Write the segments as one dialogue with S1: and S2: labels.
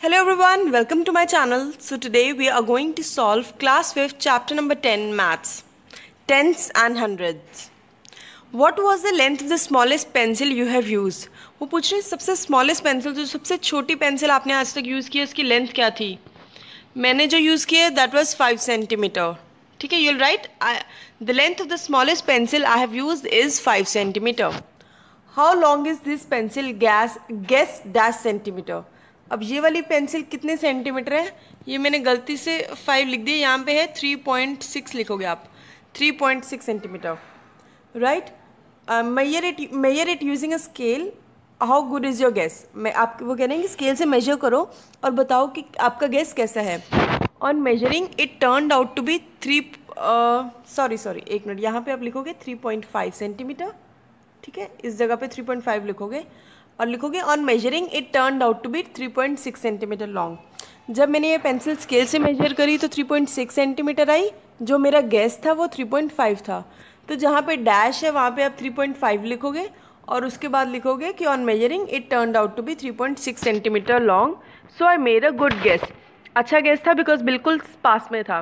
S1: Hello everyone, welcome to my channel. So today we are going to solve class 5th chapter number 10 maths, tens and hundreds. What was the length of the smallest pencil you have used? वो पूछ रहे हैं सबसे smallest pencil जो सबसे छोटी pencil आपने आज तक यूज़ की है उसकी लेंथ क्या थी? मैंने जो यूज़ किया that was 5 centimeter. ठीक है, you'll write the length of the smallest pencil I have used is 5 centimeter. How long is this pencil? Guess dash centimeter. अब ये वाली पेंसिल कितने सेंटीमीटर है? ये मैंने गलती से 5 लिख दिया, यहाँ पे है 3.6 लिखोगे आप, 3.6 centimetre, right. Measure it using a scale. How good is your guess? मैं आप वो कह रहे हैं कि स्केल से मेजर करो और बताओ कि आपका गेस कैसा है. On measuring it turned out to be sorry एक मिनट, यहाँ पे आप लिखोगे 3.5 सेंटीमीटर. ठीक है, इस जगह पे 3.5 लिखोगे और लिखोगे on measuring it turned out to be 3.6 centimetre long. जब मैंने ये पेंसिल स्केल से मेजर करी तो 3.6 सेंटीमीटर आई. जो मेरा गैस था वो 3.5 था. तो जहाँ पे डैश है वहाँ पे आप 3.5 लिखोगे और उसके बाद लिखोगे कि on measuring it turned out to be 3.6 centimetre long. So I made a good guess. अच्छा गेस था बिकॉज बिल्कुल पास में था,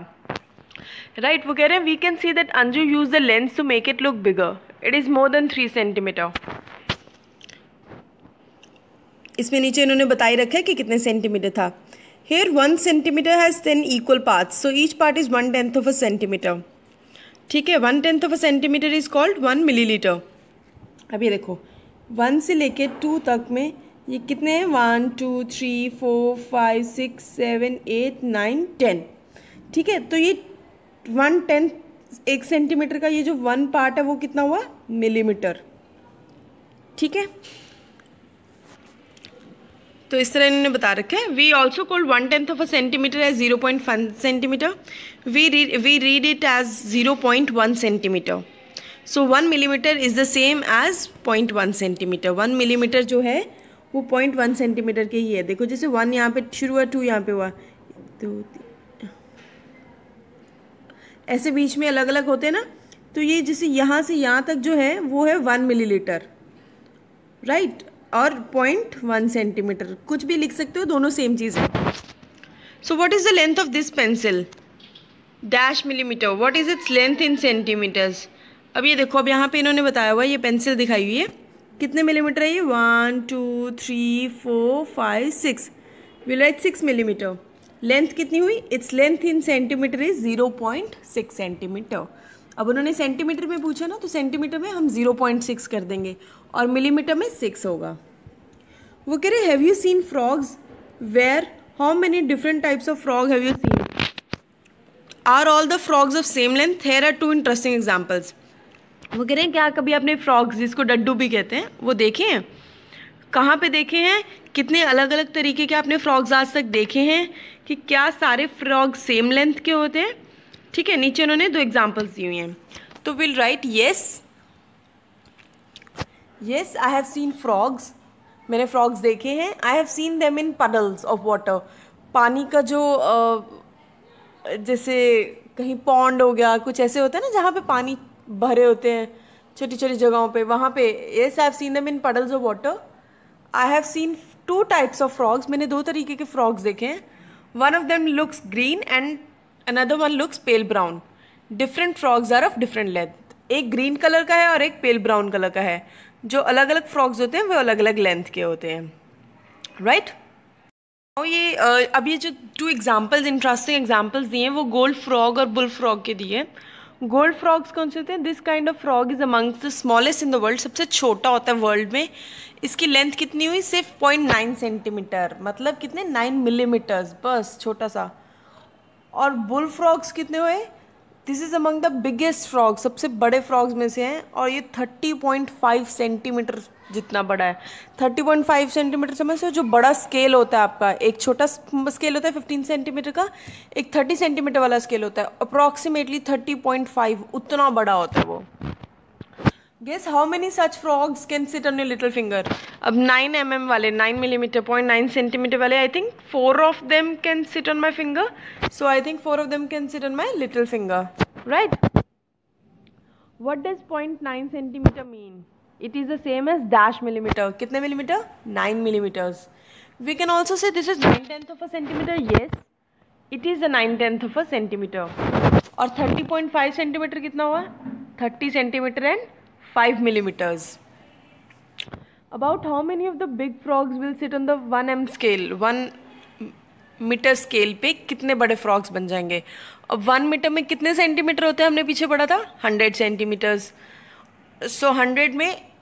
S1: राइट. वो कह रहे हैं we can see that Anju use the lens to make it look bigger. It is more than 3 centimetre. इसमें नीचे इन्होंने बताई रखा है कि कितने सेंटीमीटर था. Here 1 centimetre has 10 equal parts, so each part is 1/10 of a centimetre. ठीक है, 1/10 of a centimetre is called 1 millilitre. अब ये देखो 1 से लेके 2 तक में ये कितने हैं? 1 2 3 4 5 6 7 8 9 10. ठीक है, तो ये 1/10 1 सेंटीमीटर का ये जो 1 पार्ट है वो कितना हुआ? मिलीमीटर. ठीक है, तो इस तरह इन्होंने बता रखा है. We also called 1/10 of a centimetre as 0.1 centimetre. We read it as 0.1 centimetre. So 1 millimetre is the same as 0.1 centimetre. 1 millimetre जो है वो 0.1 सेंटीमीटर के ही है. देखो जैसे 1 यहाँ पे शुरू हुआ, 2 यहाँ पे हुआ, 2 3 ऐसे बीच में अलग अलग होते हैं ना. तो ये जैसे यहाँ से यहाँ तक जो है वो है 1 मिलीलीटर, राइट. और 0.1 सेंटीमीटर कुछ भी लिख सकते हो, दोनों सेम चीज़ है. So what is the length of this pencil? Dash millimetre. What is its length in centimetres? अब ये देखो, अब यहाँ पे इन्होंने बताया हुआ ये पेंसिल दिखाई हुई है कितने मिलीमीटर है ये? 1 2 3 4 5 6. Will write 6 millimetre. लेंथ कितनी हुई? It's length in centimetre is 0.6 centimetre. अब उन्होंने सेंटीमीटर में पूछा ना, तो सेंटीमीटर में हम 0.6 कर देंगे और मिलीमीटर में 6 होगा. वो कह रहे have you seen frogs? Where? How many different types of frog have you seen? Are all the frogs of same length? Here are 2 interesting examples. वो कह रहे हैं क्या कभी आपने फ्रॉग्स, जिसको डड्डू भी कहते हैं, वो देखे हैं? कहाँ पे देखे हैं? कितने अलग अलग तरीके के आपने फ्रॉग्स आज तक देखे हैं? कि क्या सारे फ्रॉग सेम लेंथ के होते हैं? ठीक है, नीचे उन्होंने 2 एग्जाम्पल्स दी हुई हैं. तो will right yes I have scene frogs. मैंने फ्रॉग्स देखे हैं. आई have seen them in puddles of water. पानी का जो जैसे कहीं पॉन्ड हो गया, कुछ ऐसे होता है ना जहाँ पे पानी भरे होते हैं छोटी छोटी जगहों पे, वहाँ पे. Yes I have seen them in puddles of water. I have seen 2 types of frogs. मैंने 2 तरीके के फ्रॉग्स देखे हैं. One of them looks green and another one looks pale brown. Different frogs are of different length. एक green colour का है और एक पेल ब्राउन कलर का है. जो अलग अलग फ्रॉग्स होते हैं वो अलग अलग लेंथ के होते हैं, राइट. और ये अब ये जो 2 एग्जाम्पल्स, इंटरेस्टिंग एग्जाम्पल्स दिए हैं वो गोल्ड फ्रॉग और बुल फ्रॉग के दिए. गोल्ड फ्रॉग्स कौन से होते हैं? This kind of frog is amongst the smallest in the world. सबसे छोटा होता है वर्ल्ड में. इसकी लेंथ कितनी हुई? सिर्फ 0.9 सेंटीमीटर, मतलब कितने? 9 मिलीमीटर्स, बस छोटा सा. और बुल फ्रॉग्स कितने हुए? This is among the biggest frog, सबसे बड़े फ्रॉग्स में से हैं. और ये 30.5 सेंटीमीटर जितना बड़ा है. 30.5 सेंटीमीटर समझ से जो बड़ा स्केल होता है आपका. एक छोटा स्केल होता है 15 सेंटीमीटर का, एक 30 सेंटीमीटर वाला स्केल होता है. अप्रॉक्सीमेटली 30.5 उतना बड़ा होता है वो. Guess how many such frogs can sit on your little finger? अब 9 mm वाले, 9 मिलीमीटर 0.9 सेंटीमीटर वाले, I think 4 of them can sit on my finger. So I think 4 of them can sit on my little finger, right. What does 0.9 centimetre mean? It is the same as dash millimetre. कितने millimetre? 9 millimetres. We can also say this is 9/10 of a centimeter. Yes, it is a 9/10 of a centimeter. और 30.5 centimetre कितना हुआ? 30 centimetre and 5 millimeters. About how many of the big frogs will sit on the 1 m scale? 1 metre scale पे कितने बड़े frogs बन जाएंगे? अब 1 metre में कितने सेंटीमीटर होते हैं? हमने पीछे पढ़ा था 100 सेंटीमीटर्स. सो 100 में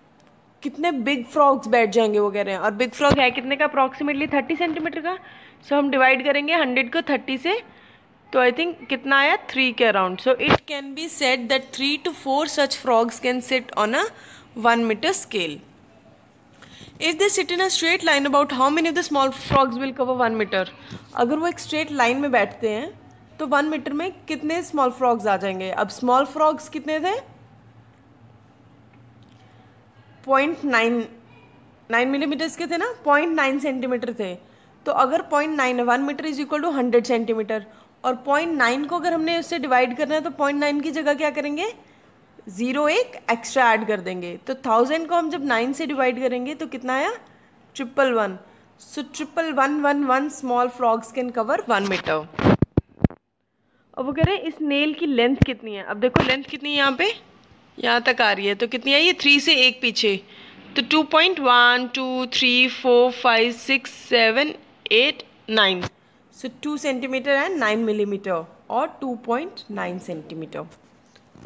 S1: कितने बिग फ्रॉग्स बैठ जाएंगे वो कह रहे हैं. और बिग फ्रॉग है कितने का? अप्रॉक्सीमेटली 30 सेंटीमीटर का. सो हम डिवाइड करेंगे 100 को 30 से, तो आई थिंक कितना आया? 3 के around. So it can be said that 3 to 4 such frogs can sit on a 1 metre scale. If they sit in a straight line, about how many of the small frogs will cover 1 meter? अगर वो एक straight line में बैठते हैं तो 1 metre में कितने small frogs आ जाएंगे? अब स्मॉल फ्रॉग्स कितने थे? 0.9 मिलीमीटर्स के थे ना, 0.9 सेंटीमीटर थे. तो अगर 0.9 1 metre is equal to 100 centimetre, और 0.9 को अगर हमने उससे डिवाइड करना है तो 0.9 की जगह क्या करेंगे? 0 एक एक्स्ट्रा ऐड कर देंगे. तो 1000 को हम जब 9 से डिवाइड करेंगे तो कितना आया? 111. So 11111 small frogs can cover 1 metre. अब वो कह रहे हैं इस नेल की लेंथ कितनी है? अब देखो लेंथ कितनी है यहाँ पे, यहाँ तक आ रही है. तो कितनी आई? ये 3 से 1 पीछे, तो 2.1 2 3 4 5 6 7 8 9. सो 2 सेंटीमीटर एंड 9 मिलीमीटर और 2.9 सेंटीमीटर.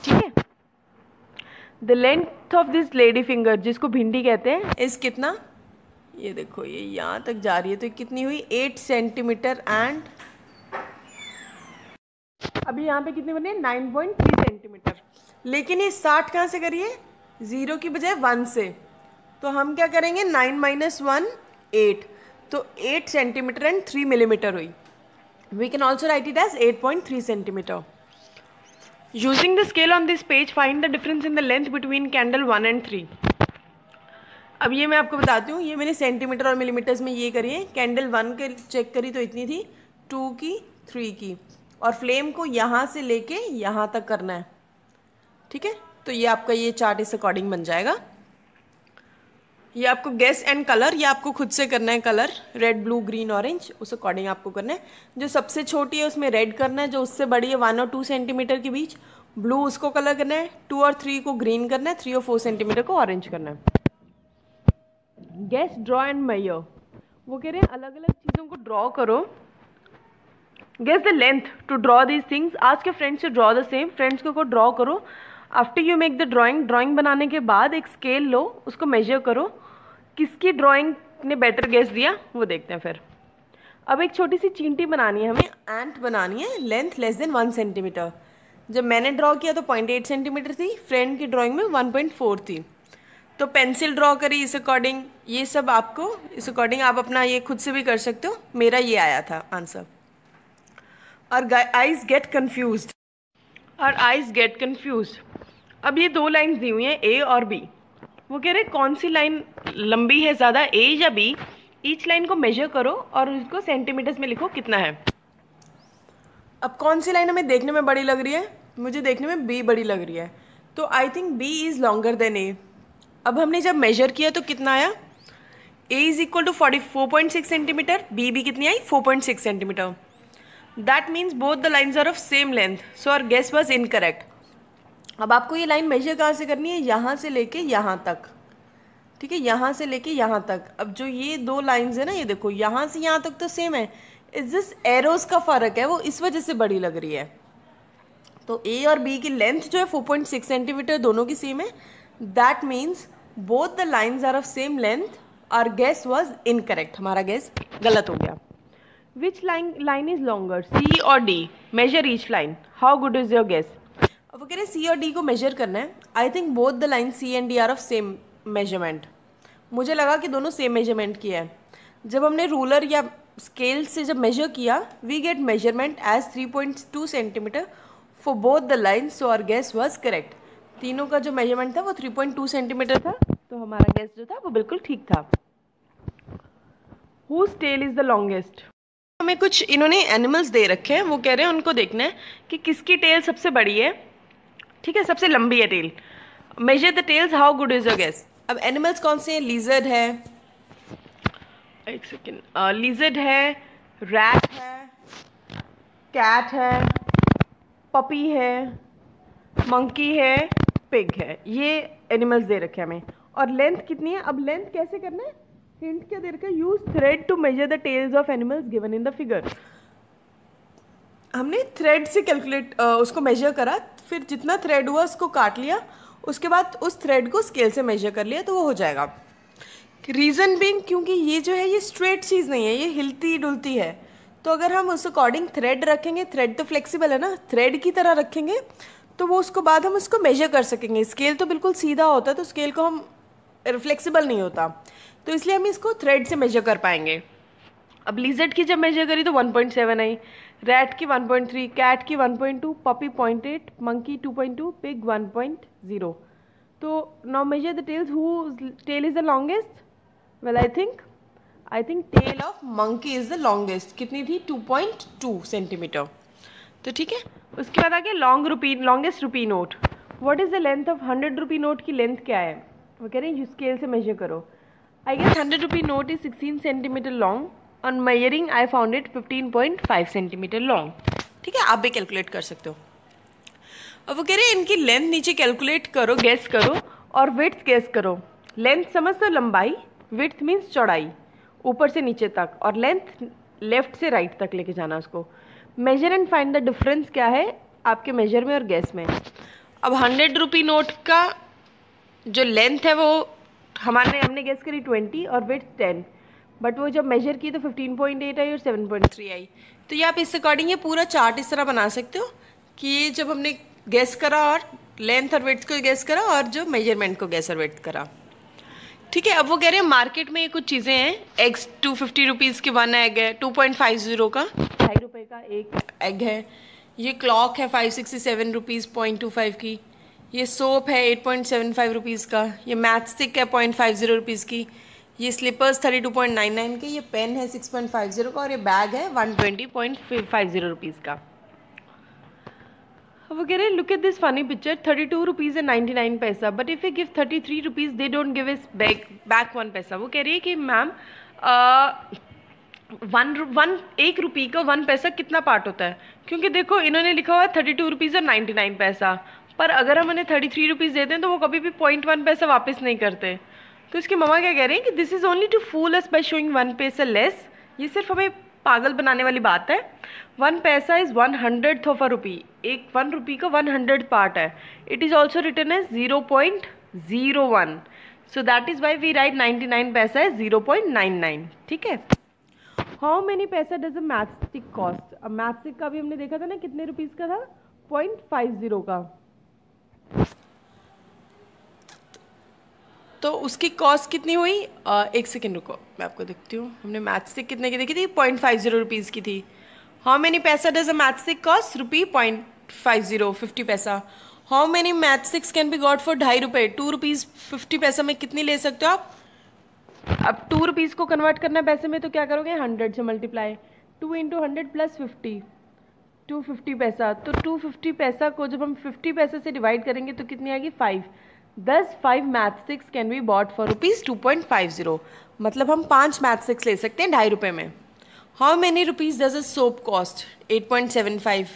S1: ठीक है. The length of this lady finger, जिसको भिंडी कहते हैं, इस कितना? ये देखो ये यहाँ तक जा रही है, तो कितनी हुई? 8 सेंटीमीटर एंड अभी यहाँ पे कितनी बनी है? 9.3 सेंटीमीटर. लेकिन ये 60 कहाँ से करिए? 0 की बजाय 1 से. तो हम क्या करेंगे? 9 - 1 8. तो 8 सेंटीमीटर एंड 3 मिलीमीटर हुई. We can also write it as 8.3 centimetre. Using the scale on this page, find the difference in the length between candle 1 and 3. अब ये मैं आपको बताती हूँ. ये मैंने सेंटीमीटर और मिलीमीटर्स में ये करी है. कैंडल 1 के चेक करी तो इतनी थी, 2 की, 3 की, और फ्लेम को यहाँ से लेके यहाँ तक करना है. ठीक है. तो ये आपका ये चार्ट इस अकॉर्डिंग बन जाएगा. ये आपको गेस एंड कलर, ये आपको खुद से करना है. Colour red blue green orange, उस अकॉर्डिंग आपको करना है. जो सबसे छोटी है उसमें रेड करना है, जो उससे बड़ी है 1 और 2 सेंटीमीटर के बीच ब्लू, उसको कलर करना है. 2 और 3 को ग्रीन करना है. 3 और 4 सेंटीमीटर को ऑरेंज करना है. Guess draw and measure. वो कह रहे हैं अलग अलग चीज़ों को ड्रॉ करो. Guess the length to draw these things. Ask your friends to draw the same. Friends को ड्रॉ करो. After you make the drawing बनाने के बाद एक स्केल लो, उसको मेजर करो. किसकी ड्राइंग ने बेटर गेस दिया वो देखते हैं फिर. अब एक छोटी सी चींटी बनानी है हमें. एंट बनानी है. Length less than 1 centimetre. जब मैंने ड्रॉ किया तो 0.8 सेंटीमीटर थी. फ्रेंड की ड्राइंग में 1.4 थी. तो पेंसिल ड्रॉ करी इस अकॉर्डिंग. ये सब आपको इस अकॉर्डिंग आप अपना ये खुद से भी कर सकते हो. मेरा ये आया था आंसर. और आइज गेट कन्फ्यूज्ड. अब ये 2 लाइन्स दी हुई हैं, ए और बी. वो कह रहे कौन सी लाइन लंबी है ज़्यादा, ए या बी? ईच लाइन को मेजर करो और उसको सेंटीमीटर्स में लिखो कितना है. अब कौन सी लाइन हमें देखने में बड़ी लग रही है? मुझे देखने में बी बड़ी लग रही है. तो I think B is longer than A. अब हमने जब मेजर किया तो कितना आया? A is equal to 4.6 centimetre. B भी कितनी आई? 4.6 centimetre. That means both the lines are of same length. So our guess was incorrect. अब आपको ये लाइन मेजर कहाँ से करनी है? यहाँ से लेके यहाँ तक. ठीक है, यहाँ से लेके यहाँ तक. अब जो ये 2 लाइन्स है ना, ये देखो यहाँ से यहाँ तक तो सेम है. इस दिस एरोज का फ़र्क है, वो इस वजह से बड़ी लग रही है. तो ए और बी की लेंथ जो है 4.6 सेंटीमीटर दोनों की सेम है. That means both the lines are of same length. Our guess was incorrect. हमारा गेस गलत हो गया. Which line is longer, C और D? Measure each line. How good is your guess? अब वो कह रहे हैं सी और डी को मेजर करना है. I think both the line C and D are of same measurement. मुझे लगा कि दोनों सेम मेजरमेंट की है. जब हमने रूलर या स्केल से जब मेजर किया, we get measurement as 3.2 centimetre for both the line. So our guess was correct. तीनों का जो मेजरमेंट था वो 3.2 सेंटीमीटर था. तो हमारा गेस जो था वो बिल्कुल ठीक था. Whose tail is the longest. हमें कुछ इन्होंने एनिमल्स दे रखे हैं. वो कह रहे हैं उनको देखना है कि किसकी टेल सबसे बड़ी है. ठीक है, सबसे लंबी है tail. Measure the tails. How good is your guess? अब एनिमल्स कौन से हैं? लिजर्ड है, एक सेकेंड, लिजर्ड है, रैट है, कैट है, पपी है, मंकी है, पिग है। ये एनिमल्स दे रखे हैं हमें। और लेंथ कितनी है? अब लेंथ कैसे करना है? हिंट क्या दे रखा है? Use thread to measure the tails of animals given in the figure. हमने थ्रेड से कैलकुलेट उसको मेजर करा, फिर जितना थ्रेड हुआ उसको काट लिया, उसके बाद उस थ्रेड को स्केल से मेजर कर लिया, तो वो हो जाएगा। रीज़न बीइंग, क्योंकि ये जो है ये स्ट्रेट चीज़ नहीं है, ये हिलती डुलती है, तो अगर हम उस अकॉर्डिंग थ्रेड रखेंगे, थ्रेड तो फ्लेक्सिबल है ना, थ्रेड की तरह रखेंगे तो वो उसको बाद हम उसको मेजर कर सकेंगे। स्केल तो बिल्कुल सीधा होता है, तो स्केल को हम फ्लेक्सिबल नहीं होता, तो इसलिए हम इसको थ्रेड से मेजर कर पाएंगे। अब लिजर्ड की जब मेजर करी तो 1.7 आई, रैट की 1.3, कैट की 1.2, पपी 0.8, मंकी 2.2, पिग 1.0। तो now measure the tails, who tail is the longest? Well I think tail of monkey is the longest. कितनी थी? 2.2 सेंटीमीटर। तो ठीक है, उसके बाद आगे longest rupee note. What is the length of 100 rupee note की लेंथ क्या है? वो कह रहे हैं स्केल से मेजर करो। I guess 100 rupee note is 16 centimetre long. On measuring I found it 15.5 centimetre long. ठीक है, आप भी कैलकुलेट कर सकते हो। अब वो कह रहे हैं इनकी लेंथ नीचे कैलकुलेट करो, गेस करो, और विड्थ गेस करो। लेंथ समझ तो लंबाई, विड्थ मीन्स चौड़ाई, ऊपर से नीचे तक, और लेंथ लेफ्ट से राइट तक लेके जाना उसको। Measure and find the difference क्या है आपके मेजर में और गैस में। अब 100 रुपी नोट का जो लेंथ है वो हमने गेस करी 20 और विड्थ 10, बट वो जब मेजर की तो 15.8 आई और 7.3 आई। तो ये आप इस अकॉर्डिंग ये पूरा चार्ट इस तरह बना सकते हो कि ये जब हमने गेस करा और लेंथ और विड्थ को गेस करा और जो मेजरमेंट को गेस और विड्थ करा। ठीक है, अब वो कह रहे हैं मार्केट में ये कुछ चीज़ें हैं। एग्स 250 रुपीज़ की 1 एग है, 2.50 का 2.5 रुपये का एक एग है। ये क्लॉक है 567 रुपीज़ 0.25 की। ये सोप है 8.75 रुपीज़ का। ये मैथ स्टिक है 0.50 रुपीज़ की। ये स्लीपर्स 32.99 के। ये पेन है 6.50 का, और ये बैग है 120.50 रुपीज़ का। वो कह रहे हैं look at this funny picture, 32 rupees and 99 पैसा, but if you give 33 rupees they don't give इस बैक 1 पैसा। वो कह रही है कि मैम 1 रुपये का 1 पैसा कितना पार्ट होता है? क्योंकि देखो इन्होंने लिखा हुआ है 32 रुपीज़ और 99 पैसा, पर अगर हम उन्हें 33 रुपीज़ देते हैं तो वो कभी भी 0.1 पैसा वापस नहीं करते। तो इसकी मम्मा क्या कह रहे हैं कि this is only to fool us by showing 1 paisa less. ये सिर्फ हमें पागल बनाने वाली बात है। 1 पैसा इज 1/100th ऑफ अ रुपी। एक 1 रुपी का 100 पार्ट है। It is also written as 0.01, so that is why we write 99 paisa है 0.99। ठीक है, how many paisa does a math stick cost? अब मैथ स्टिक का भी हमने देखा था ना, कितने रुपीज का था? 0.50 का। तो उसकी कॉस्ट कितनी हुई? एक सेकेंड रुको, मैं आपको देखती हूँ। हमने मैथ स्टिक कितने की देखी थी? 0.50 रुपीज़ की थी। How many paisa does a math stick cost? Rupee 0.50, 50 paisa. How many math sticks can be got for 2.5 रुपये? 2 रुपीज़ 50 पैसा में कितनी ले सकते हो आप? अब 2 रुपीज़ को कन्वर्ट करना पैसे में, तो क्या करोगे? 100 से मल्टीप्लाई, 2 × 100 + 50, 250 पैसा। तो 250 पैसा को जब हम 50 पैसे से डिवाइड करेंगे तो कितनी आएगी? 5। 5 math sticks can be bought for rupees 2.50। मतलब हम 5 मैथ स्टिक्स ले सकते हैं 2.5 रुपये में। How many rupees does a soap cost? 8.75।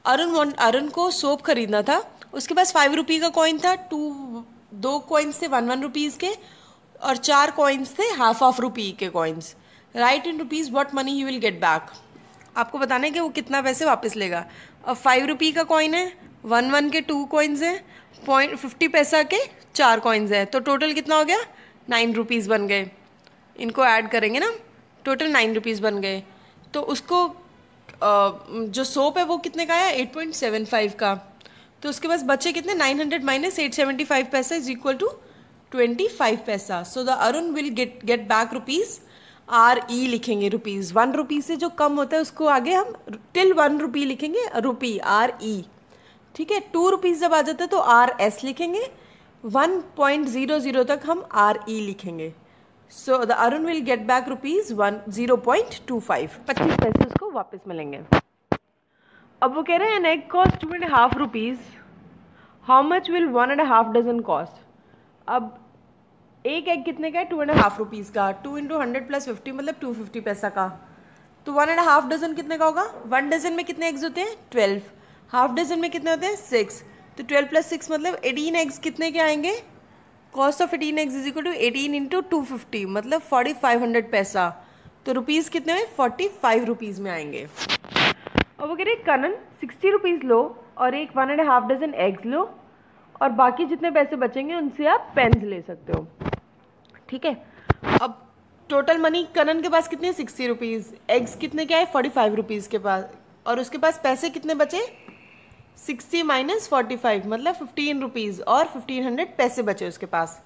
S1: Arun को सोप खरीदना था, उसके पास 5 रुपये का कॉइन था, 2 कॉइन्स थे 1 रुपीज़ के, और 4 कॉइन्स थे हाफ रुपी के coins. Right in rupees what money he will get back. आपको बताना है कि वो कितना पैसे वापस लेगा। अब 5 रुपये का कॉइन है, 1 के 2 कॉइन्स हैं, 50 पैसा के 4 कॉइन्स हैं, तो टोटल कितना हो गया? 9 रुपीज़ बन गए। इनको ऐड करेंगे ना, टोटल 9 रुपीज़ बन गए। तो उसको जो सोप है वो कितने का है? 8.75 का। तो उसके पास बचे कितने? 900 - 875 पैसा इज इक्वल टू 25 पैसा। So the Arun will get back rupees, RE लिखेंगे रुपीज़। 1 रुपी से जो कम होता है उसको आगे हम टिल 1 रुपी लिखेंगे, रुपी RE। ठीक है, 2 रुपीज़ जब आ जाता है तो RS लिखेंगे, 1.00 तक हम RE लिखेंगे। So the Arun will get back rupees 0.25, 25 पैसे उसको वापस मिलेंगे। अब वो कह रहे हैं an egg cost 2.5 rupees, how much will 1.5 dozen cost? अब एक एग कितने का है? 2.5 रुपीज़ का। 2 × 100 + 50 मतलब 250 पैसा का। तो 1.5 डजन कितने का होगा? 1 डजन में कितने एग्स होते हैं? 12। हाफ डजन में कितने होते हैं? 6। तो 12 + 6 मतलब 18 एग्स कितने के आएंगे? Cost of 18 eggs is equal to 18 × 250 मतलब 4500 पैसा। तो रुपीज़ कितने में? 45 रुपीज़ में आएंगे। अब वो कह रहे कनन 60 रुपीज़ लो और एक 1.5 डजन एग्स लो और बाकी जितने पैसे बचेंगे उनसे आप पेन्स ले सकते हो। ठीक है, अब टोटल मनी कनन के पास कितने? 60 रुपीज़। एग्स कितने के आए? 45 रुपीज़ के पास। और उसके पास पैसे कितने बचे? 60 - 45 मतलब 15 रुपीज़ और 1500 पैसे बचे उसके पास।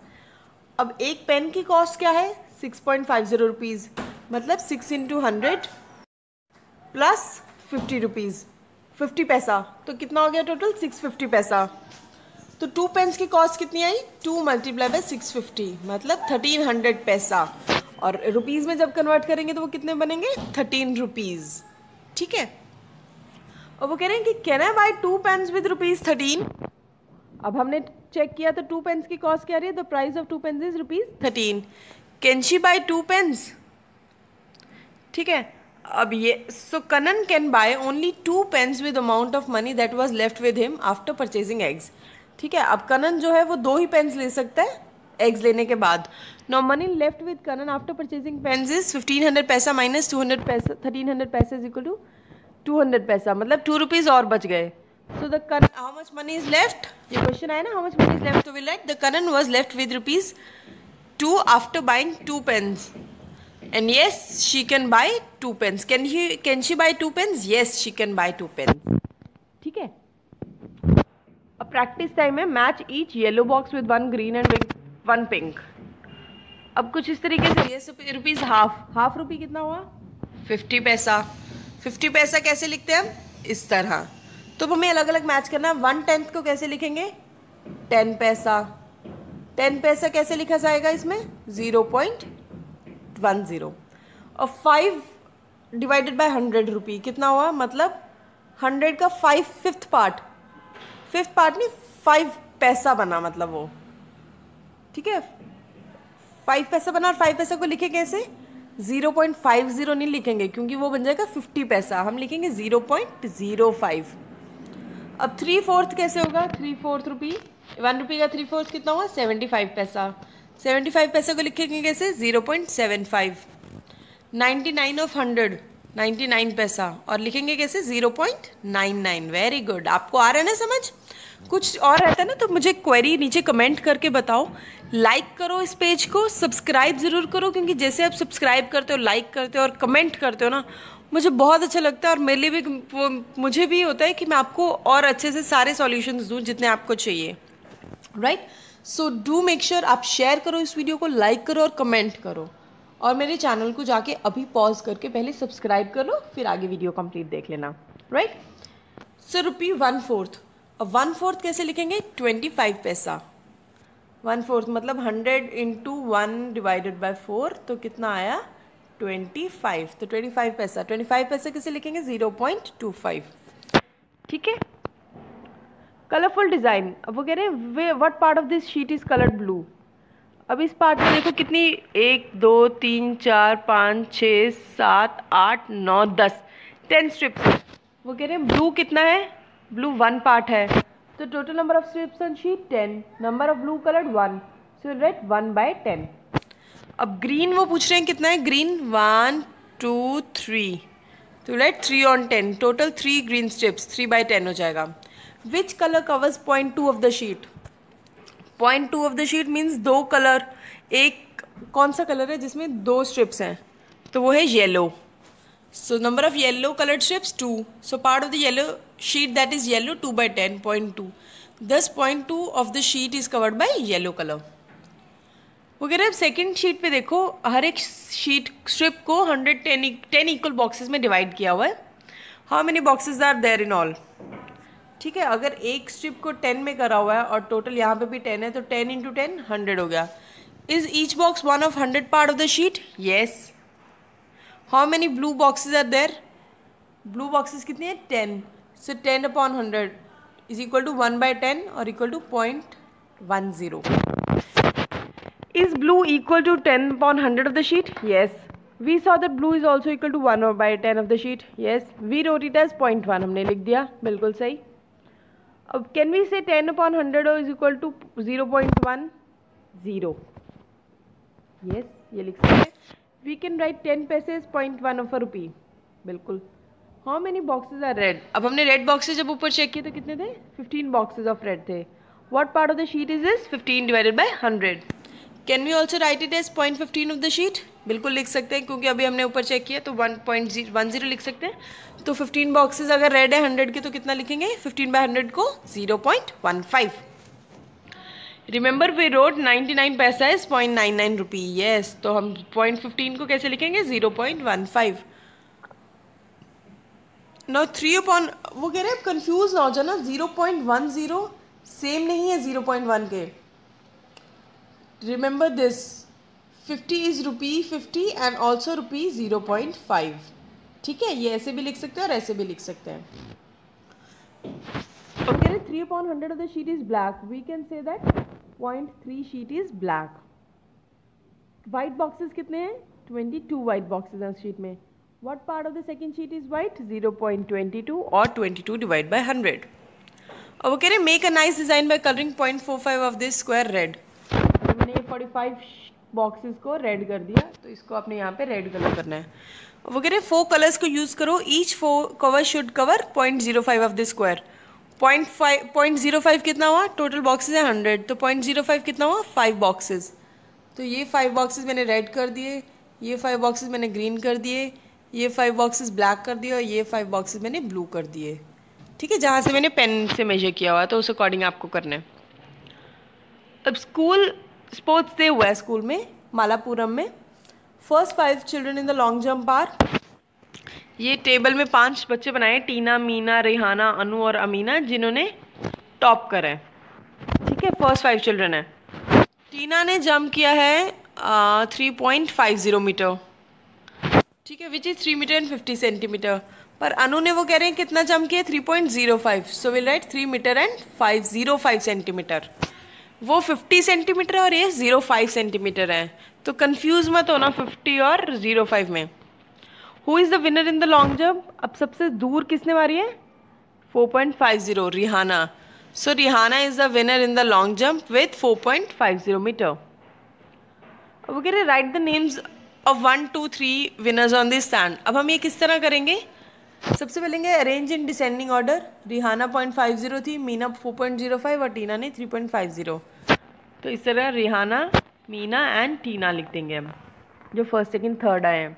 S1: अब एक पेन की कॉस्ट क्या है? 6.50 रुपीज़ मतलब 6 × 100 + 50 रुपीज़ 50 पैसा। तो कितना हो गया टोटल? 650 पैसा। तो 2 पेन्स की कॉस्ट कितनी आई? 2 × 650 मतलब 1300 पैसा। और रुपीज़ में जब कन्वर्ट करेंगे तो वो कितने बनेंगे? 13 रुपीज़। ठीक है, और वो कह रहे हैं कि can I buy 2 pens with ₹13? अब हमने चेक किया तो 2 पेन्स की कॉस्ट क्या रही है? The price of 2 pens is ₹13। Can she buy 2 pens? ठीक है, अब ये so Kanan can buy only 2 pens with amount of money that was left with him after purchasing eggs. ठीक है, अब कनन जो है वो 2 ही पेन्स ले सकता है एग्स लेने के बाद। No money left with Kanan after purchasing pens is 1500 paisa minus 200 पैसा 1300 पैसा इज इक्वल टू 200 पैसा मतलब 2 रुपीज़ और बच गए। So the Kanan how much money is left? ये क्वेश्चन आया ना, how much money is left? तो will write the Kanan was left with ₹2 after buying 2 pens. And yes, she can buy 2 pens. Can she buy 2 pens? Yes, she can buy 2 pens. ठीक है, अब practice time है। Match each yellow box with 1 green and 1 pink. अब कुछ इस तरीके से ये रुपीज़ हाफ रुपी कितना हुआ? 50 पैसा। 50 पैसा कैसे लिखते हैं हम? इस तरह। तो हमें अलग अलग मैच करना। 1/10 को कैसे लिखेंगे? 10 पैसा। 10 पैसा कैसे लिखा जाएगा इसमें? 0.10। और 5 डिवाइडेड बाय 100 रुपी कितना हुआ? मतलब 100 का 5/5 पार्ट, 5th पार्ट नहीं 5 पैसा बना मतलब वो। ठीक है, 5 पैसा बना और 5 पैसा को लिखे कैसे? 0.50 नहीं लिखेंगे क्योंकि वो बन जाएगा 50 पैसा। हम लिखेंगे 0.05। अब 3/4 कैसे होगा? 3/4 रुपी। 1 रुपी का 3/4 कितना हुआ? 75 पैसा। 75 पैसे को लिखेंगे कैसे? 0.75। 99 ऑफ 100 99 पैसा और लिखेंगे कैसे? 0.99। वेरी गुड, आपको आ रहा है ना समझ? कुछ और रहता है ना तो मुझे क्वेरी नीचे कमेंट करके बताओ। लाइक करो इस पेज को, सब्सक्राइब ज़रूर करो क्योंकि जैसे आप सब्सक्राइब करते हो, लाइक करते हो और कमेंट करते हो ना, मुझे बहुत अच्छा लगता है और मेरे लिए भी मुझे भी होता है कि मैं आपको और अच्छे से सारे सॉल्यूशंस दूँ जितने आपको चाहिए। Right, so do make sure आप शेयर करो इस वीडियो को, लाइक करो और कमेंट करो और मेरे चैनल को जाके अभी पॉज करके पहले सब्सक्राइब कर लो, फिर आगे वीडियो कंप्लीट देख लेना। राइट, सो रुपी 1/4। अब 1/4 कैसे लिखेंगे? 25 पैसा। 1/4 मतलब 100 × 1 डिवाइडेड बाय 4 तो कितना आया? 25। तो 25 पैसा। 25 पैसा कैसे लिखेंगे? 0.25। ठीक है, कलरफुल डिज़ाइन। अब वो कह रहे हैं what part of this sheet is coloured blue. अब इस पार्ट में देखो कितनी 1 2 3 4 5 6 7 8 9 10 10 स्ट्रिप्स है। वो कह रहे हैं ब्लू कितना है? ब्लू 1 पार्ट है तो total number of strips on sheet 10। Number of blue coloured 1, so right 1/10। अब ग्रीन वो पूछ रहे हैं कितना है? ग्रीन 1 2 3 तो right 3 on 10 total 3 green strips 3/10 हो जाएगा। Which colour covers 0.2 of the sheet? 0.2 of the sheet means 2 colour. एक कौन सा कलर है जिसमें 2 स्ट्रिप्स हैं? तो वो है yellow. So number of yellow coloured strips 2, so part of the yellow sheet that is yellow 2/10 0.2। Thus 0.2 of the sheet is covered by yellow colour. वो कह रहे हैं सेकेंड शीट पे देखो, हर एक शीट स्ट्रिप को 10 इक्वल बॉक्सेस में divide किया हुआ है। How many boxes are there in all? ठीक है, अगर एक स्ट्रिप को 10 में करा हुआ है और टोटल यहाँ पे भी 10 है तो 10 × 10 100 हो गया। Is each box one of 100 part of the sheet? Yes. How many blue boxes are there? Blue boxes कितनी है? 10। सो 10/100 इज इक्वल टू 1/10 और equal to 0.10। Is blue equal to 10 upon 100 of the sheet? Yes. We saw that blue is also equal to 1 by 10 of the sheet. Yes. We wrote it as 0.1. हमने लिख दिया, बिल्कुल सही. अब can we say 10 upon 100 is equal to 0.1? 0. Yes, ये लिख सकते हैं. We can write 10 पैसे as 0.1 of a rupee. बिल्कुल. How many boxes are red? अब हमने red boxes जब ऊपर चेक किए तो कितने थे? 15 boxes of red थे. What part of the sheet is this? 15 divided by 100. Can we also write it as 0.15 of the sheet? बिल्कुल लिख सकते हैं क्योंकि अभी हमने ऊपर चेक किया तो 1.10 लिख सकते हैं. तो 15 बॉक्सेस अगर रेड है 100 के तो कितना लिखेंगे? 15 by 100 को 0.15. रिमेंबर वी रोट 99 पैसा इज 0.99 रुपी. यस, तो हम 0.15 को कैसे लिखेंगे? 0.15. नाउ 3 अपॉन, वो कह रहे हैं कंफ्यूज ना हो जाना. 0.10 सेम नहीं है 0.1 के. Remember this, 50 is rupee 50 and also rupee 0.5. ठीक है, ये ऐसे भी लिख सकते हैं और ऐसे भी लिख सकते हैं. Okay, 3 upon 100 of the sheet is black. We can say that 0.3 sheet is black. White boxes कितने हैं? 22 white boxes हैं sheet में. What part of the second sheet is white? 0.22 or 22 divided by 100. अब वो कह रहे हैं make a nice design by coloring 0.45 of this square red. मैंने ये 45 बॉक्सेस को रेड कर दिया तो इसको आपने यहाँ पे रेड कलर करना है. वो कह रहे हैं 4 कलर्स को यूज़ करो. Each 4 cover should cover 0.05 of the square. 0.05 कितना हुआ? टोटल बॉक्सेस है 100, तो 0.05 कितना हुआ? 5 बॉक्सेस. तो ये 5 बॉक्सेस मैंने रेड कर दिए, ये 5 बॉक्सेस मैंने ग्रीन कर दिए, ये 5 बॉक्सेस ब्लैक कर दिए और ये 5 बॉक्सेस मैंने ब्लू कर दिए. ठीक है, जहाँ से मैंने पेन से मेजर किया हुआ तो उस अकॉर्डिंग आपको करना है. अब स्कूल स्पोर्ट्स डे हुआ है स्कूल में मालापुरम में. First 5 children in the long jump are. ये टेबल में 5 बच्चे बनाए, टीना, मीना, रेहाना, अनु और अमीना, जिन्होंने टॉप करा है. ठीक है, फर्स्ट 5 चिल्ड्रन है. टीना ने जंप किया है 3.50 मीटर. ठीक है, which is 3 metre and 50 centimetre. पर अनु ने वो कह रहे हैं कितना जंप किया? 3.05. So will write 3 metre and 505 centimetre. वो 50 सेंटीमीटर और ये 0.5 सेंटीमीटर है, तो कंफ्यूज मत होना 50 और 0.5 में. Who is the winner in the long jump? अब सबसे दूर किसने मारी है? 4.50, Rihana. So Rihana is the winner in the long jump with 4.50 metre. अब वो कह रहे write the names of 1, 2, 3 winners on this stand. अब हम ये किस तरह करेंगे? सबसे पहले arrange in descending order. Rihana 0.50 थी, मीना 4.05 और टीना ने 3.50. तो इस तरह रिहाना, मीना एंड टीना लिख देंगे हम, जो फर्स्ट सेकंड थर्ड आए हैं,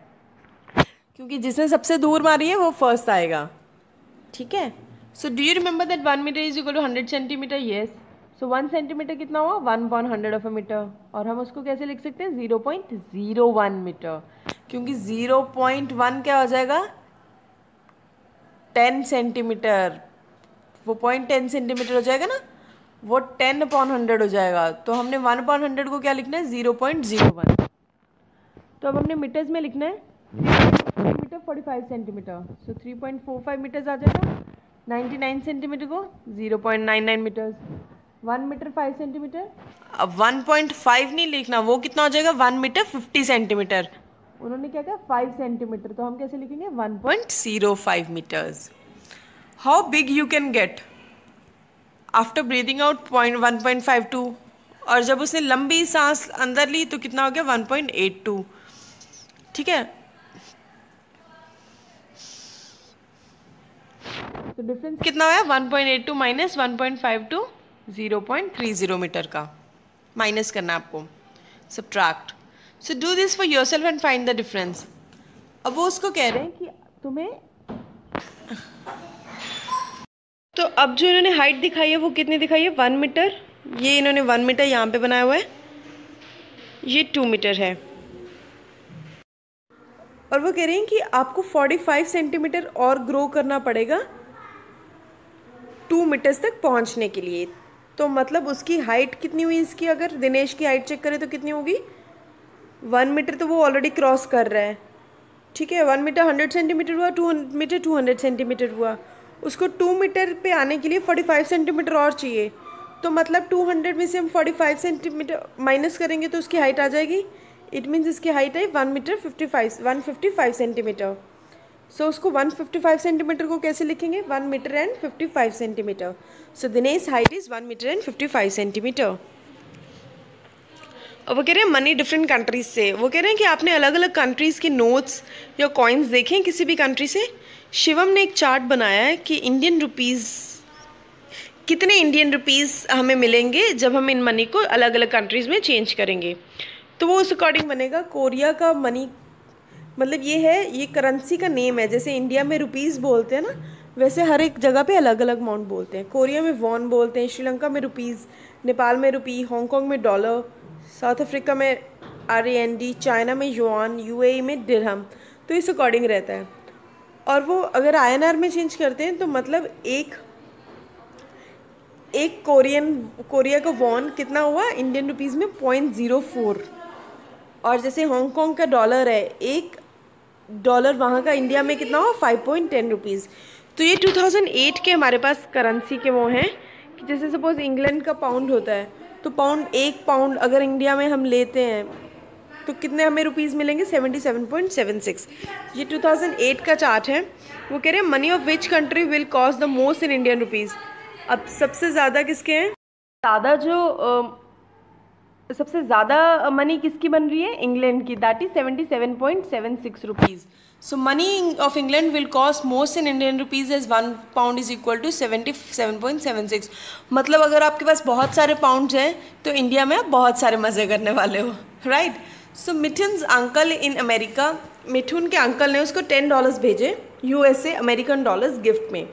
S1: क्योंकि जिसने सबसे दूर मारी है वो फर्स्ट आएगा. ठीक है. So do you remember that 1 metre is equal to 100 centimetre? Yes. So 1 centimetre कितना हुआ? 1/100 ऑफ अ मीटर. और हम उसको कैसे लिख सकते हैं? 0.01 मीटर, क्योंकि 0.1 क्या हो जाएगा? 10 सेंटीमीटर. वो 0.10 सेंटीमीटर हो जाएगा ना, वो 10/100 हो जाएगा. तो हमने 1/100 को क्या लिखना है? 0.01. तो अब हमने मीटर्स में लिखना है 3 मीटर 45 सेंटीमीटर. सो 3.45 मीटर्स आ जाएगा. 99 सेंटीमीटर को 0.99 मीटर्स. 1 metre 5 centimetre. अब 1.5 नहीं लिखना, वो कितना हो जाएगा? 1 मीटर 50 सेंटीमीटर. उन्होंने क्या कहा? 5 सेंटीमीटर. तो हम कैसे लिखेंगे? 1.05 metres. How big you can get after breathing out 1.52. और जब उसने लंबी सांस अंदर ली तो कितना हो गया? 1.82. ठीक है. तो डिफरेंस कितना हुआ? 1.82 माइनस 1.52, 0.30 मीटर का माइनस करना आपको, subtract. So do this for yourself and find the difference. अब वो उसको कह रहे हैं कि तुम्हें, तो अब जो इन्होंने हाइट दिखाई है वो कितनी दिखाई है? 1 मीटर. ये इन्होंने 1 मीटर यहाँ पे बनाया हुआ है, ये 2 मीटर है. और वो कह रहे हैं कि आपको 45 सेंटीमीटर और ग्रो करना पड़ेगा 2 मीटर्स तक पहुँचने के लिए. तो मतलब उसकी हाइट कितनी हुई इसकी? अगर दिनेश की हाइट चेक करें तो कितनी होगी? 1 मीटर तो वो ऑलरेडी क्रॉस कर रहा है. ठीक है, 1 मीटर 100 सेंटीमीटर हुआ, 2 मीटर 200 सेंटीमीटर हुआ. उसको 2 मीटर पे आने के लिए 45 सेंटीमीटर और चाहिए. तो मतलब 200 में से हम 45 सेंटीमीटर माइनस करेंगे तो उसकी हाइट आ जाएगी. इट मीन्स इसकी हाइट है 155 सेंटीमीटर. सो उसको 155 सेंटीमीटर को कैसे लिखेंगे? 1 metre and 55 centimetre. So Dinesh height is 1 metre and 55 centimetre. अब वो कह रहे हैं मनी डिफरेंट कंट्रीज से. वो कह रहे हैं कि आपने अलग अलग कंट्रीज़ की नोट्स या कॉइन्स देखे हैं किसी भी कंट्री से. शिवम ने एक चार्ट बनाया है कि इंडियन रुपीज़ कितने इंडियन रुपीज़ हमें मिलेंगे जब हम इन मनी को अलग अलग कंट्रीज़ में चेंज करेंगे. तो वो उस अकॉर्डिंग बनेगा. कोरिया का मनी मतलब ये है, ये करेंसी का नेम है. जैसे इंडिया में रुपीज़ बोलते हैं ना, वैसे हर एक जगह पे अलग अलग अमाउंट बोलते हैं. कोरिया में वॉन बोलते हैं, श्रीलंका में रुपीज़, नेपाल में रुपी, हांगकॉन्ग में डॉलर, साउथ अफ्रीका में RAND, चाइना में युआन, UAE में दिरहम. तो इस अकॉर्डिंग रहता है. और वो अगर INR में चेंज करते हैं तो मतलब एक कोरिया का वॉन कितना हुआ इंडियन रुपीज़ में 0.04. और जैसे हांगकॉन्ग का डॉलर है, एक डॉलर वहाँ का इंडिया में कितना हुआ 5.10 रुपीज़. तो ये 2008 के हमारे पास करेंसी के वो हैं कि जैसे सपोज इंग्लैंड का पाउंड होता है, तो एक पाउंड अगर इंडिया में हम लेते हैं तो कितने हमें रुपीज़ मिलेंगे? 77.76. ये 2008 का चार्ट है. वो कह रहे हैं money of which country will cost the most in Indian rupees. अब सबसे ज़्यादा किसके हैं? सबसे ज़्यादा मनी किसकी बन रही है? इंग्लैंड की. That is 77.76 rupees. So money of England will cost most in Indian rupees as 1 pound is equal to 77.76. मतलब अगर आपके पास बहुत सारे पाउंड्स हैं तो इंडिया में आप बहुत सारे मज़े करने वाले हो, right. So Mithun's uncle in America, Mithun के अंकल ने उसको $10 भेजे USA अमेरिकन डॉलर्स गिफ्ट में.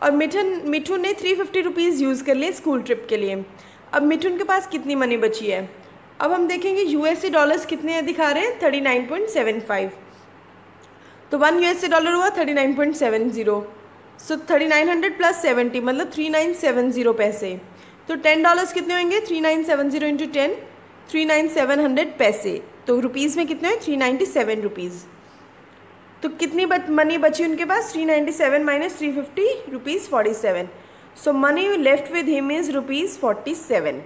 S1: और मिथुन ने 350 रुपीज़ यूज़ कर लिए स्कूल ट्रिप के लिए. अब मिथुन के पास कितनी मनी बची है? अब हम देखेंगे USA डॉलर्स कितने दिखा रहे हैं? 39.75. तो 1 USA डॉलर हुआ 39.70. सो 3900 प्लस 70 मतलब 3970 पैसे. तो $10 कितने होंगे? 3970 इंटू 10, 39700 पैसे. तो रुपीज़ में कितने हैं? 397 रुपीज़. तो कितनी मनी बची उनके पास? 397 minus 350 rupees 47. So money left with him is rupees 47.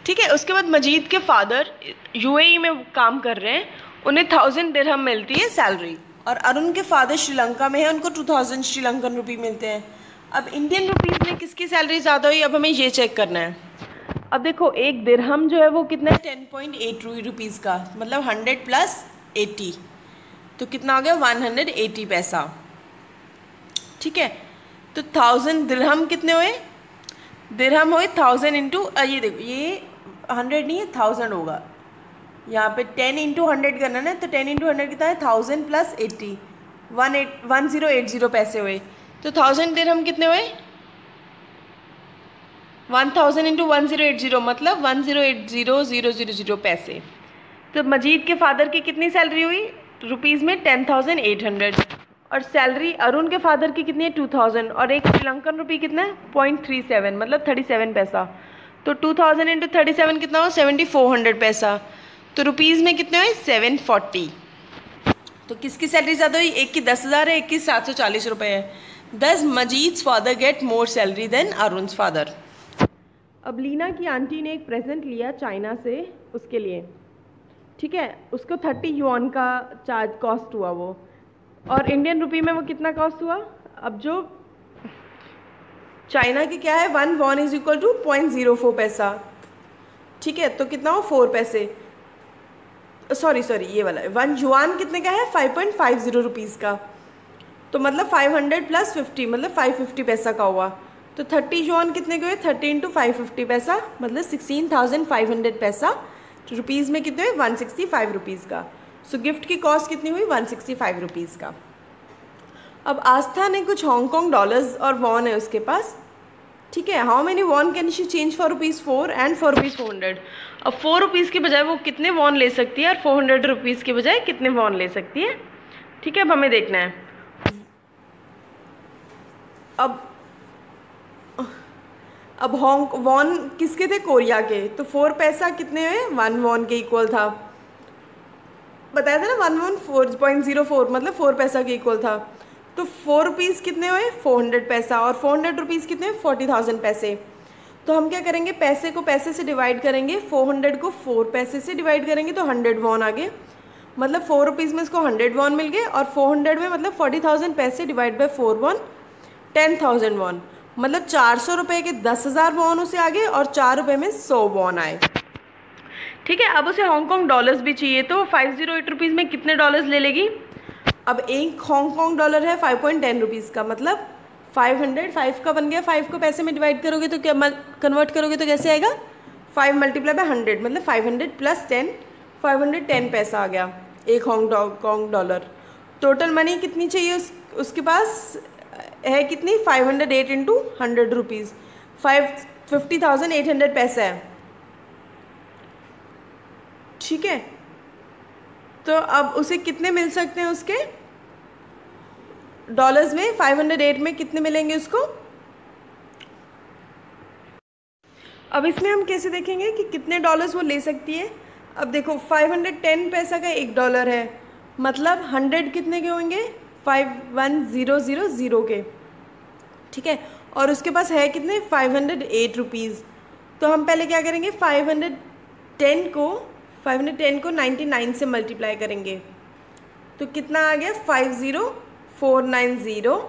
S1: ठीक है. उसके बाद मजीद के फादर UAE में काम कर रहे हैं, उन्हें 1000 दिरहम मिलती है सैलरी. और अरुण के फादर श्रीलंका में है, उनको 2000 श्रीलंकन रुपी मिलते हैं. अब इंडियन रुपीज़ में किसकी सैलरी ज़्यादा हुई? अब हमें ये चेक करना है. अब देखो एक दिरहम जो है वो कितना है? 10.8 रुपीज़ का, मतलब 100 प्लस 80. तो कितना हो गया? 180 पैसा. ठीक है. तो 1000 दिरहम कितने हुए? दिरहम हुए 1000 इंटू, ये देखो ये 100 नहीं है 1000 होगा. यहाँ पे 10 इंटू 100 करना है, तो 10 इंटू 100 कितना है? 1000 प्लस 80, 1080 पैसे हुए. तो 1000 दिरहम कितने हुए? 1000 इंटू 1080 मतलब 1080,000 पैसे. तो मजीद के फादर की कितनी सैलरी हुई रुपीज़ में? 10,800. और सैलरी अरुण के फादर की कितनी है? 2000. और एक श्रीलंकन रुपी कितना है? 0.37 मतलब 37 पैसा. तो 2000 इंटू 37 कितना हो? 7400 पैसा. तो रुपीज़ में कितने हुए? 740. तो किसकी सैलरी ज़्यादा हुई? एक की 10,000 है, एक की 740 रुपये है. दस Majid's father get more salary than Arun's father. अब लीना की आंटी ने एक प्रेजेंट लिया चाइना से उसके लिए. ठीक है. उसको 30 युआन का चार्ज कॉस्ट हुआ वो. और इंडियन रुपी में वो कितना कॉस्ट हुआ? अब जो चाइना की क्या है? 1 वॉन इज इक्वल टू 0.04 पैसा. ठीक है. तो कितना हो? 4 पैसे. सॉरी ये वाला 1 युआन कितने का है? 5.50 रुपीज़ का. तो मतलब 500 प्लस 50 मतलब 550 पैसा का हुआ. तो 30 युआन कितने के हुए? 30 इंटू 550 पैसा मतलब 16,500 पैसा. रुपीज़ में कितने हुए? 165 रुपीज़ का. सो गिफ्ट की कॉस्ट कितनी हुई? 165 रुपीज़ का. अब आस्था ने कुछ हांगकॉन्ग डॉलर्स और वॉन है उसके पास. ठीक है. How many won can she change for ₹4 and for ₹400. अब 4 रुपीज़ के बजाय वो कितने वॉन ले सकती है और 400 रुपीज़ के बजाय कितने वॉन ले सकती है? ठीक है. अब हमें देखना है. अब वॉन किसके थे? कोरिया के. तो 4 पैसा कितने हुए? 1 वॉन के इक्वल था. बताया था ना 1 वॉन 4.04 मतलब 4 पैसा के इक्वल था. तो 4 रुपीज़ कितने हुए? 400 पैसा. और 400 रुपीज़ कितने? 40,000 पैसे. तो हम क्या करेंगे, पैसे को पैसे से डिवाइड करेंगे, 400 को 4 पैसे से डिवाइड करेंगे तो 100 वॉन आ गए, मतलब 4 रुपीज़ में इसको 100 वॉन मिल गए, और 400 में मतलब 40,000 पैसे डिवाइड बाय 4 वॉन 10,000 वॉन, मतलब 400 रुपये के 10,000 वॉन उसे आ गए और 4 रुपये में 100 वॉन आए। ठीक है, अब उसे हांगकॉन्ग डॉलर्स भी चाहिए, तो 508 रुपीज़ में कितने डॉलर्स ले लेगी। अब एक हांगकॉन्ग डॉलर है 5.10 रुपीज़ का, मतलब 505 का बन गया, 5 को पैसे में डिवाइड करोगे तो क्या कन्वर्ट करोगे तो कैसे आएगा, 5 मल्टीप्लाई बाय 100, मतलब 500 प्लस 10, 510 पैसा आ गया एक हांगकॉन्ग डॉलर। टोटल मनी कितनी चाहिए उसके पास है कितनी, 508 इंटू 100 रुपीज़, 50,800 पैसा है। ठीक है, तो अब उसे कितने मिल सकते हैं उसके डॉलर्स में, 508 में कितने मिलेंगे उसको। अब इसमें हम कैसे देखेंगे कि कितने डॉलर्स वो ले सकती है। अब देखो 510 पैसा का $1 है, मतलब 100 कितने के होंगे, 51,000 के। ठीक है, और उसके पास है कितने, 508 रुपीज़। तो हम पहले क्या करेंगे, 510 को 99 से मल्टीप्लाई करेंगे, तो कितना आ गया, 50,490,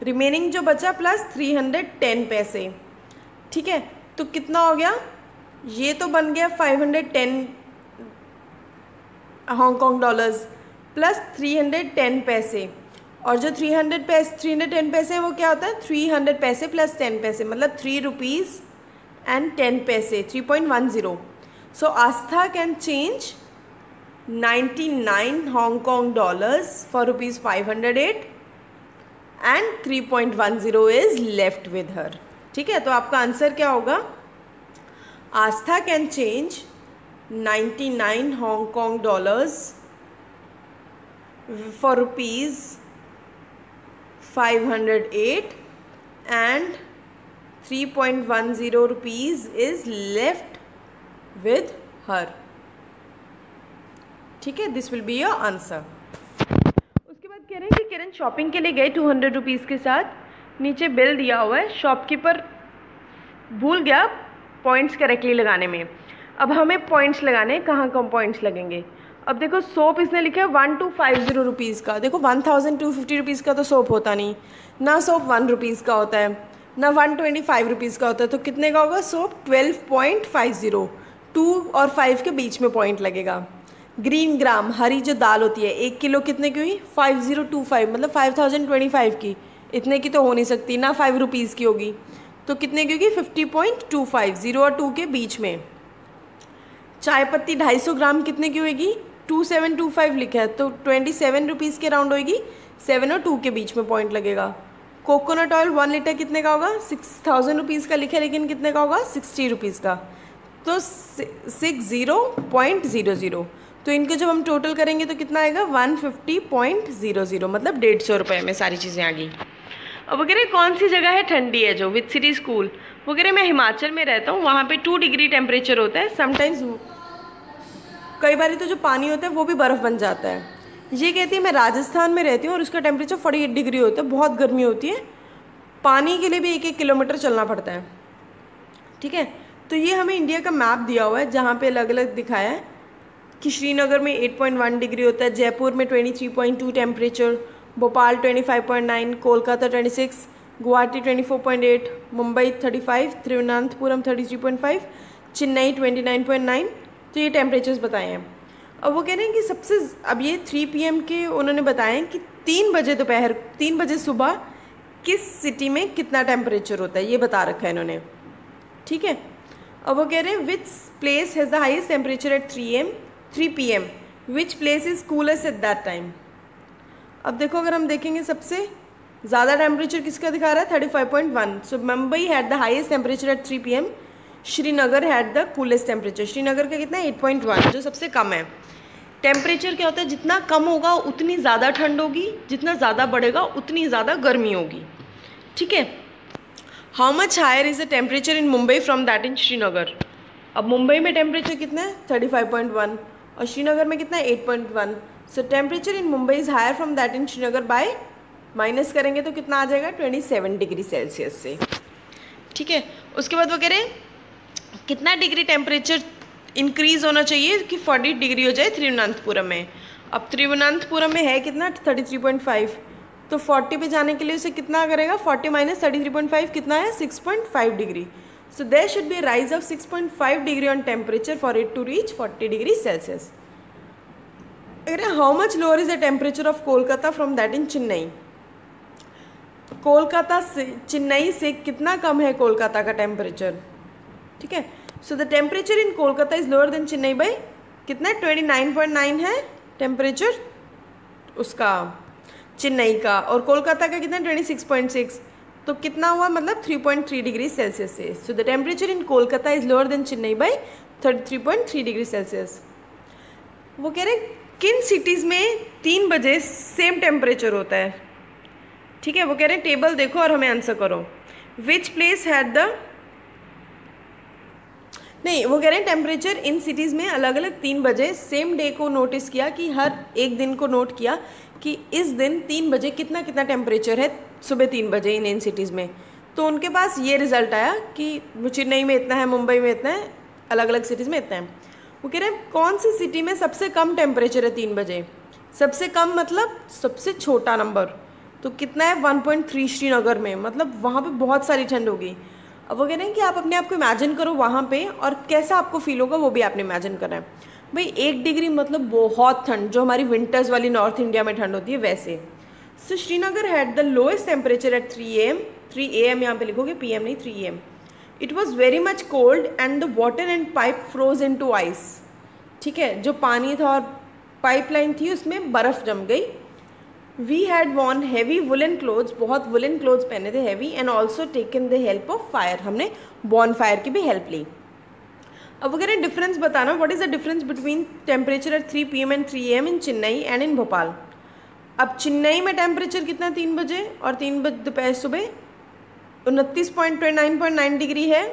S1: रिमेनिंग जो बचा प्लस 310 पैसे। ठीक है, तो कितना हो गया, ये तो बन गया 510 हांगकॉन्ग डॉलर्स प्लस 310 पैसे, और जो 310 पैसे हैं वो क्या होता है, 300 पैसे प्लस 10 पैसे, मतलब 3 रुपीज़ एंड 10 पैसे, 3.10। So Aastha can change 99 Hong Kong dollars for rupees 508 and 3.10 is left with her. ठीक है, तो आपका आंसर क्या होगा, Aastha can change 99 Hong Kong dollars for rupees 508 and 3.10 rupees is left with her। ठीक है, this will be your answer. उसके बाद कह रहे हैं कि किरण शॉपिंग के लिए गए 200 रुपीज़ के साथ, नीचे बिल दिया हुआ है, शॉपकीपर भूल गया पॉइंट्स करेक्टली लगाने में। अब हमें पॉइंट्स लगाने, कहाँ कम पॉइंट्स लगेंगे। अब देखो सोप इसने लिखा है 1250 रुपीज़ का, देखो 1250 रुपीज़ का तो सोप होता नहीं, ना सोप 1 रुपीज़ का होता है, ना 125 रुपीज़ का होता है, तो कितने का होगा सोप, 12.50, 2 और 5 के बीच में पॉइंट लगेगा। ग्रीन ग्राम, हरी जो दाल होती है, 1 किलो कितने की हुई, 5025, मतलब 5025 की, इतने की तो हो नहीं सकती, ना 5 रुपीज़ की होगी, तो कितने की होगी, 50.25, 0 और 2 के बीच में। चाय पत्ती 250 ग्राम कितने की होगी, 2725 लिखा है, तो 27 रुपीज़ के राउंड होगी, 7 और 2 के बीच में पॉइंट लगेगा। कोकोनट ऑयल 1 लीटर कितने का होगा, 6000 रुपीज़ का लिखा है, लेकिन कितने का होगा, 60 रुपीज़ का, तो 60.00, तो इनको जब हम टोटल करेंगे तो कितना आएगा, 150.00, मतलब 150 रुपये में सारी चीज़ें आ गई। अब वो कह रहे कौन सी जगह है ठंडी है जो, विद सिटी स्कूल। वो कह रहे मैं हिमाचल में रहता हूँ, वहाँ पे 2 डिग्री टेम्परेचर होता है, समटाइम्स कई बार तो जो पानी होता है वो भी बर्फ़ बन जाता है। ये कहती है मैं राजस्थान में रहती हूँ और उसका टेम्परेचर 48 डिग्री होता है, बहुत गर्मी होती है, पानी के लिए भी 1-1 किलोमीटर चलना पड़ता है। ठीक है, तो ये हमें इंडिया का मैप दिया हुआ है जहाँ पे अलग अलग दिखाया है कि श्रीनगर में 8.1 डिग्री होता है, जयपुर में 23.2 टेम्परेचर, भोपाल 25.9, कोलकाता 26, गुवाहाटी 24.8, मुंबई 35, तिरुवनंतपुरम 33.5, चेन्नई 29.9, तो ये टेम्परेचर्स बताए हैं। अब वो कह रहे हैं कि सबसे, अब ये 3 PM के उन्होंने बताए हैं कि 3 बजे दोपहर, 3 बजे सुबह किस सिटी में कितना टेम्परेचर होता है, ये बता रखा है इन्होंने। ठीक है, अब वो कह रहे हैं which place has the highest temperature at 3 PM, which place is coolest at that time. अब देखो अगर हम देखेंगे सबसे ज़्यादा टेम्परेचर किसका दिखा रहा है, 35.1, so Mumbai had the highest temperature at 3 PM, Srinagar had the coolest temperature, Srinagar का कितना है 8.1, जो सबसे कम है। टेम्परेचर क्या होता है, जितना कम होगा उतनी ज़्यादा ठंड होगी, जितना ज़्यादा बढ़ेगा उतनी ज़्यादा गर्मी होगी। ठीक है, how much higher is the temperature in Mumbai from that in Srinagar. अब मुंबई में टेम्परेचर कितना है 35.1 और श्रीनगर में कितना है 8.1, so temperature in Mumbai is higher from that in Srinagar by, minus करेंगे तो कितना आ जाएगा 27 डिग्री सेल्सियस से। ठीक है। उसके बाद वो कह रहे हैं कितना डिग्री टेम्परेचर इंक्रीज होना चाहिए कि 40 डिग्री हो जाए तिरुवनंतपुरम में। अब तिरुवनंतपुरम में है कितना 33.5, तो 40 पे जाने के लिए उसे कितना करेगा 40 माइनस 33.5 कितना है 6.5 degree. So there should be rise of 6.5 degree on temperature for it to reach 40 degree Celsius. अगर how much lower is the temperature of Kolkata from that in Chennai. Kolkata से चेन्नई से कितना कम है कोलकाता का टेम्परेचर, ठीक है। So the temperature in Kolkata is lower than Chennai by कितना 29.9 है टेम्परेचर उसका चेन्नई का, और कोलकाता का कितना 26.6, तो कितना हुआ मतलब 3.3 डिग्री सेल्सियस से। So the temperature in Kolkata is lower than Chennai by 33.3 degree Celsius. वो कह रहे किन सिटीज़ में 3 बजे सेम टेम्परेचर होता है, ठीक है। वो कह रहे हैं टेबल देखो और हमें आंसर करो। विच प्लेस हैड द, नहीं वो कह रहे हैं टेम्परेचर इन सिटीज़ में अलग अलग 3 बजे सेम डे को नोटिस किया कि हर एक दिन को नोट किया कि इस दिन 3 बजे कितना कितना टेम्परेचर है सुबह 3 बजे इन सिटीज़ में। तो उनके पास ये रिजल्ट आया कि चेन्नई में इतना है, मुंबई में इतना है, अलग अलग सिटीज़ में इतना है। वो कह रहे हैं कौन सी सिटी में सबसे कम टेम्परेचर है 3 बजे। सबसे कम मतलब सबसे छोटा नंबर, तो कितना है 1.3 श्रीनगर में, मतलब वहाँ पे बहुत सारी ठंड होगी। अब वो कह रहे हैं कि आप अपने आप को इमेजिन करो वहाँ पे और कैसा आपको फील होगा वो भी आपने इमेजिन करना है। भाई 1 डिग्री मतलब बहुत ठंड, जो हमारी विंटर्स वाली नॉर्थ इंडिया में ठंड होती है वैसे। So Srinagar had the lowest temperature at 3 AM, 3 AM यहाँ पे लिखोगे PM नहीं 3 AM। It was very much cold and the water and pipe froze into ice, ठीक है। जो पानी था और पाइपलाइन थी उसमें बर्फ़ जम गई। We had worn heavy woollen clothes, बहुत वुलन क्लोथ्स पहने थे heavy, and also taken the help of fire, हमने बॉन फायर की भी हेल्प ली। अब अगर डिफरेंस बताना, what is the difference between temperature at 3 PM and 3 AM in Chennai and in Bhopal. अब चेन्नई में टेम्परेचर कितना 3 बजे और 3 बजे दोपहर सुबह 29.9 डिग्री है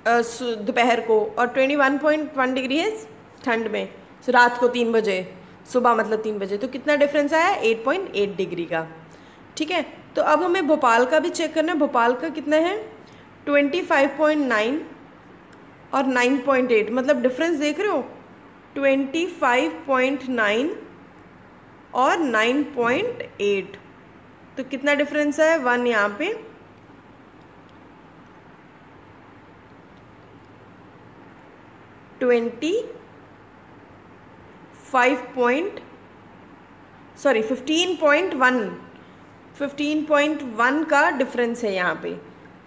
S1: दोपहर को, और 21.1 डिग्री है ठंड में रात को 3 बजे, सुबह मतलब 3 बजे। तो कितना डिफरेंस आया 8.8 डिग्री का, ठीक है। तो अब हमें भोपाल का भी चेक करना है। भोपाल का कितना है 25.9 और 9.8, मतलब डिफरेंस देख रहे हो 25.9 और 9.8, तो कितना डिफरेंस है 1 यहाँ पे, ट्वेंटी 15.1 का डिफरेंस है यहाँ पे।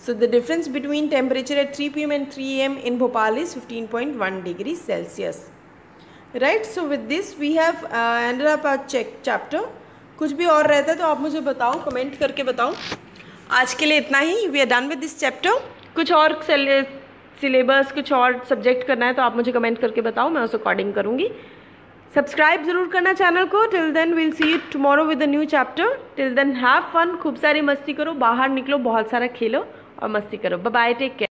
S1: So the difference between temperature at 3 PM and 3 AM in Bhopal is 15.1 degree Celsius, right. So with this we have ended up our chapter. कुछ भी और रहता है तो आप मुझे बताओ, कमेंट करके बताओ। आज के लिए इतना ही, we are done with this chapter. कुछ और सिलेबस, कुछ और सब्जेक्ट करना है तो आप मुझे कमेंट करके बताओ, मैं उस अकॉर्डिंग करूँगी। सब्सक्राइब जरूर करना चैनल को। Till then will see you tomorrow with a new chapter. Till then have fun, खूब सारी मस्ती करो, बाहर निकलो, बहुत सारा खेलो और मस्ती करो। Bye bye, take care.